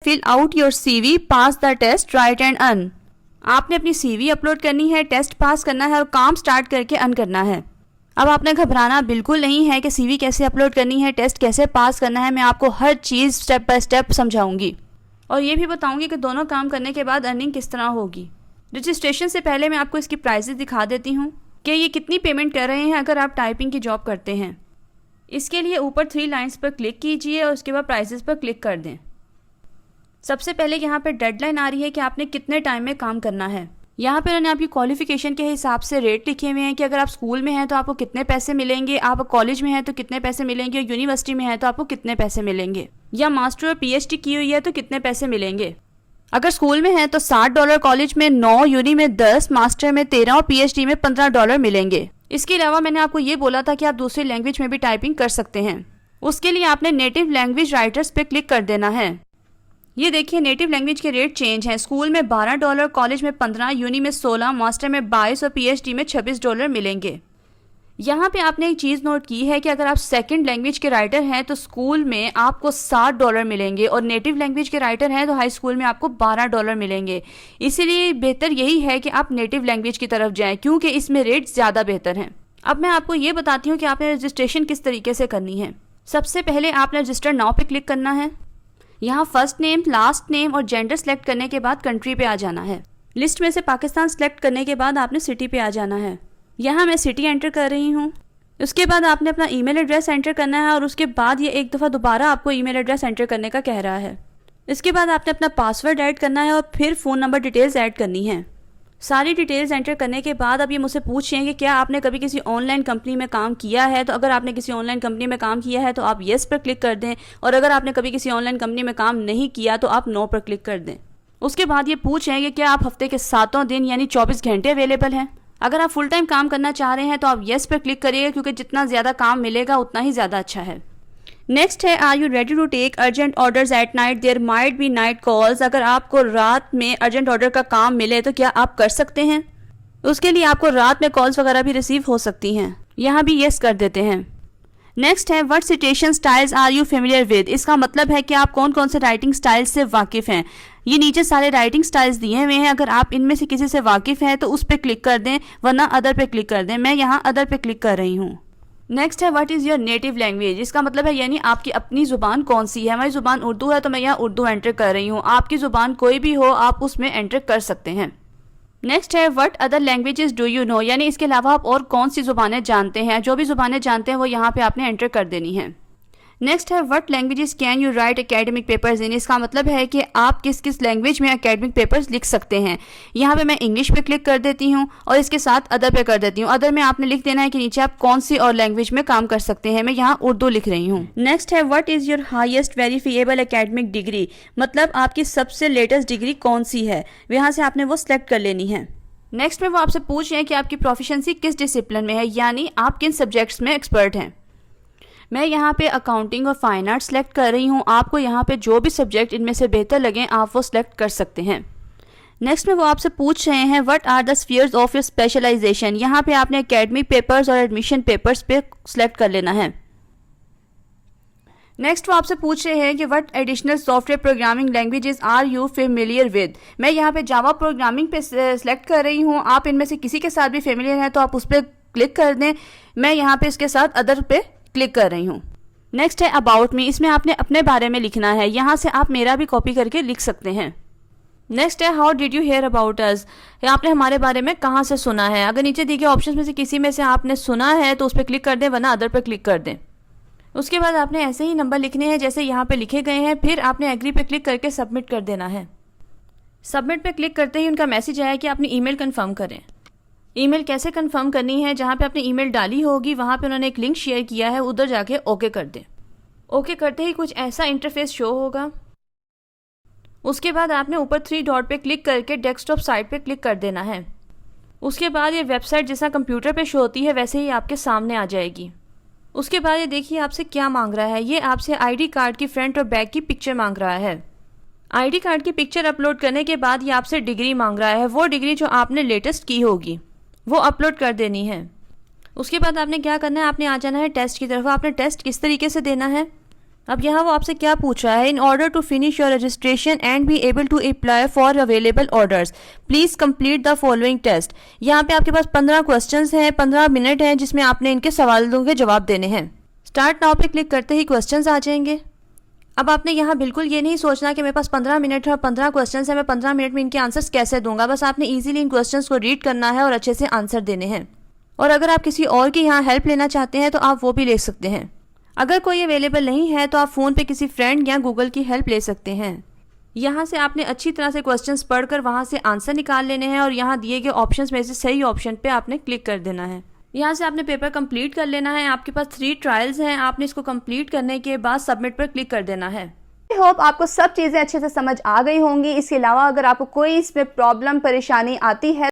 Fill out your CV, pass the test, right and earn. आपने अपनी CV upload करनी है, टेस्ट पास करना है और काम स्टार्ट करके अर्न करना है। अब आपने घबराना बिल्कुल नहीं है कि CV कैसे अपलोड करनी है, टेस्ट कैसे पास करना है। मैं आपको हर चीज़ स्टेप बाय स्टेप समझाऊंगी और ये भी बताऊंगी कि दोनों काम करने के बाद अर्निंग किस तरह होगी। रजिस्ट्रेशन से पहले मैं आपको इसकी प्राइसेस दिखा देती हूँ कि ये कितनी पेमेंट कर रहे हैं अगर आप टाइपिंग की जॉब करते हैं। इसके लिए ऊपर 3 लाइंस पर क्लिक कीजिए और उसके बाद प्राइसेस पर क्लिक कर दें। सबसे पहले यहाँ पे डेडलाइन आ रही है कि आपने कितने टाइम में काम करना है। यहाँ पे उन्होंने आपकी क्वालिफिकेशन के हिसाब से रेट लिखे हुए हैं कि अगर आप स्कूल में हैं तो आपको कितने पैसे मिलेंगे, आप कॉलेज में हैं तो कितने पैसे मिलेंगे, और यूनिवर्सिटी में हैं तो आपको कितने पैसे मिलेंगे, या मास्टर और PhD की हुई है तो कितने पैसे मिलेंगे। अगर स्कूल में है तो $60, कॉलेज में 9, यूनी में 10, मास्टर में 13 और PhD में $15 मिलेंगे। इसके अलावा मैंने आपको ये बोला था कि आप दूसरी लैंग्वेज में भी टाइपिंग कर सकते हैं। उसके लिए आपने नेटिव लैंग्वेज राइटर्स पे क्लिक कर देना है। ये देखिए नेटिव लैंग्वेज के रेट चेंज हैं। स्कूल में $12, कॉलेज में 15, यूनी में 16, मास्टर में 22 और PhD में $26 मिलेंगे। यहाँ पे आपने एक चीज़ नोट की है कि अगर आप सेकंड लैंग्वेज के राइटर हैं तो स्कूल में आपको $60 मिलेंगे और नेटिव लैंग्वेज के राइटर हैं तो हाई स्कूल में आपको $12 मिलेंगे। इसीलिए बेहतर यही है कि आप नेटिव लैंग्वेज की तरफ जाएं क्योंकि इसमें रेट ज़्यादा बेहतर हैं। अब मैं आपको ये बताती हूँ कि आपने रजिस्ट्रेशन किस तरीके से करनी है। सबसे पहले आपने रजिस्टर नाउ पे क्लिक करना है। यहाँ फर्स्ट नेम, लास्ट नेम और जेंडर सेलेक्ट करने के बाद कंट्री पे आ जाना है। लिस्ट में से पाकिस्तान सेलेक्ट करने के बाद आपने सिटी पे आ जाना है। यहाँ मैं सिटी एंटर कर रही हूँ। उसके बाद आपने अपना ईमेल एड्रेस एंटर करना है और उसके बाद ये एक दफ़ा दोबारा आपको ईमेल एड्रेस एंटर करने का कह रहा है। इसके बाद आपने अपना पासवर्ड ऐड करना है और फिर फ़ोन नंबर डिटेल्स ऐड करनी है। सारी डिटेल्स एंटर करने के बाद अब ये मुझसे पूछ रहे हैं कि क्या आपने कभी किसी ऑनलाइन कंपनी में काम किया है। तो अगर आपने किसी ऑनलाइन कंपनी में काम किया है तो आप येस पर क्लिक कर दें और अगर आपने कभी किसी ऑनलाइन कंपनी में काम नहीं किया तो आप नो पर क्लिक कर दें। उसके बाद ये पूछ रहे हैं कि क्या आप हफ्ते के 7 दिन यानी 24 घंटे अवेलेबल हैं। अगर आप फुल टाइम काम करना चाह रहे हैं तो आप येस पर क्लिक करिएगा क्योंकि जितना ज़्यादा काम मिलेगा उतना ही ज़्यादा अच्छा है। नेक्स्ट है are you ready to take urgent orders at night, there might be night calls. अगर आपको रात में अर्जेंट ऑर्डर का काम मिले तो क्या आप कर सकते हैं। उसके लिए आपको रात में कॉल्स वगैरह भी रिसीव हो सकती हैं। यहाँ भी येस कर देते हैं। नेक्स्ट है what citation styles are you familiar with. इसका मतलब है कि आप कौन कौन से राइटिंग स्टाइल से वाकिफ़ हैं। ये नीचे सारे राइटिंग स्टाइल्स दिए हुए हैं। अगर आप इनमें से किसी से वाकिफ़ हैं तो उस पर क्लिक कर दें वरना अदर पे क्लिक कर दें। मैं यहाँ अदर पे क्लिक कर रही हूँ। नेक्स्ट है what is your native language. इसका मतलब है यानी आपकी अपनी ज़ुबान कौन सी है। हमारी ज़ुबान उर्दू है तो मैं यहाँ उर्दू एंटर कर रही हूँ। आपकी ज़ुबान कोई भी हो आप उसमें एंटर कर सकते हैं। नेक्स्ट है what other languages do you know, यानी इसके अलावा आप और कौन सी ज़ुबानें जानते हैं। जो भी ज़ुबानें जानते हैं वो यहाँ पे आपने एंटर कर देनी है। नेक्स्ट है what languages can you right academic papers इन। इसका मतलब है कि आप किस किस लैंग्वेज में एकेडमिक पेपर्स लिख सकते हैं। यहाँ पे मैं इंग्लिश पे क्लिक कर देती हूँ और इसके साथ अदर पे कर देती हूँ। अदर में आपने लिख देना है कि नीचे आप कौन सी और लैंग्वेज में काम कर सकते हैं। मैं यहाँ उर्दू लिख रही हूँ। नेक्स्ट है what is your highest verifiable academic degree, मतलब आपकी सबसे लेटेस्ट डिग्री कौन सी है। यहाँ से आपने वो सिलेक्ट कर लेनी है। नेक्स्ट में वो आपसे पूछ रहे हैं कि आपकी प्रोफिशिएंसी किस डिसिप्लिन में है, यानी आप किन सब्जेक्ट्स में एक्सपर्ट हैं। मैं यहाँ पे अकाउंटिंग और फाइन आर्ट सेलेक्ट कर रही हूँ। आपको यहाँ पे जो भी सब्जेक्ट इनमें से बेहतर लगें आप वो सिलेक्ट कर सकते हैं। नेक्स्ट में वो आपसे पूछ रहे हैं what are the spheres of your specialisation. यहाँ पे आपने एकेडमिक पेपर्स और एडमिशन पेपर्स पे सिलेक्ट कर लेना है। नेक्स्ट वो आपसे पूछ रहे हैं कि what additional software programming languages are you familiar with. मैं यहाँ पे जावा प्रोग्रामिंग पे सिलेक्ट कर रही हूँ। आप इनमें से किसी के साथ भी फेमिलियर हैं तो आप उस पर क्लिक कर दें। मैं यहाँ पे इसके साथ अदर पे क्लिक कर रही हूँ। नेक्स्ट है अबाउट मी, इसमें आपने अपने बारे में लिखना है। यहाँ से आप मेरा भी कॉपी करके लिख सकते हैं। नेक्स्ट है how did you hear about us, आपने हमारे बारे में कहाँ से सुना है। अगर नीचे दिए गए ऑप्शन में से किसी में से आपने सुना है तो उस पर क्लिक कर दें वरना अदर पर क्लिक कर दें। उसके बाद आपने ऐसे ही नंबर लिखने हैं जैसे यहाँ पे लिखे गए हैं। फिर आपने एग्री पे क्लिक करके सबमिट कर देना है। सबमिट पे क्लिक करते ही उनका मैसेज आया कि अपनी ईमेल कंफर्म करें। ईमेल कैसे कंफर्म करनी है, जहाँ पे आपने ईमेल डाली होगी वहाँ पे उन्होंने एक लिंक शेयर किया है, उधर जाके ओके कर दें। ओके करते ही कुछ ऐसा इंटरफेस शो होगा। उसके बाद आपने ऊपर 3 डॉट पे क्लिक करके डेस्कटॉप साइट पे क्लिक कर देना है। उसके बाद ये वेबसाइट जैसा कंप्यूटर पे शो होती है वैसे ही आपके सामने आ जाएगी। उसके बाद ये देखिए आपसे क्या मांग रहा है। ये आपसे आईडी कार्ड की फ्रंट और बैक की पिक्चर मांग रहा है। आईडी कार्ड की पिक्चर अपलोड करने के बाद ये आपसे डिग्री मांग रहा है। वो डिग्री जो आपने लेटेस्ट की होगी वो अपलोड कर देनी है। उसके बाद आपने क्या करना है, आपने आ जाना है टेस्ट की तरफ। आपने टेस्ट किस तरीके से देना है, अब यहाँ वो आपसे क्या पूछ रहा है, in order to finish your registration and be able to apply for available orders please complete the following test. यहाँ पे आपके पास 15 क्वेश्चंस हैं, 15 मिनट हैं जिसमें आपने इनके सवालों के जवाब देने हैं। स्टार्ट नाउ पे क्लिक करते ही क्वेश्चंस आ जाएंगे। अब आपने यहाँ बिल्कुल ये नहीं सोचना कि मेरे पास 15 मिनट है और 15 क्वेश्चंस हैं, मैं 15 मिनट में इनके आंसर्स कैसे दूंगा। बस आपने इजीली इन क्वेश्चंस को रीड करना है और अच्छे से आंसर देने हैं। और अगर आप किसी और की यहाँ हेल्प लेना चाहते हैं तो आप वो भी ले सकते हैं। अगर कोई अवेलेबल नहीं है तो आप फ़ोन पे किसी फ्रेंड या गूगल की हेल्प ले सकते हैं। यहाँ से आपने अच्छी तरह से क्वेश्चंस पढ़कर वहाँ से आंसर निकाल लेने हैं और यहाँ दिए गए ऑप्शंस में से सही ऑप्शन पे आपने क्लिक कर देना है। यहाँ से आपने पेपर कंप्लीट कर लेना है। आपके पास 3 ट्रायल्स हैं, आपने इसको कंप्लीट करने के बाद सबमिट पर क्लिक कर देना है। आई होप आपको सब चीज़ें अच्छे से समझ आ गई होंगी। इसके अलावा अगर आपको कोई इसमें प्रॉब्लम परेशानी आती है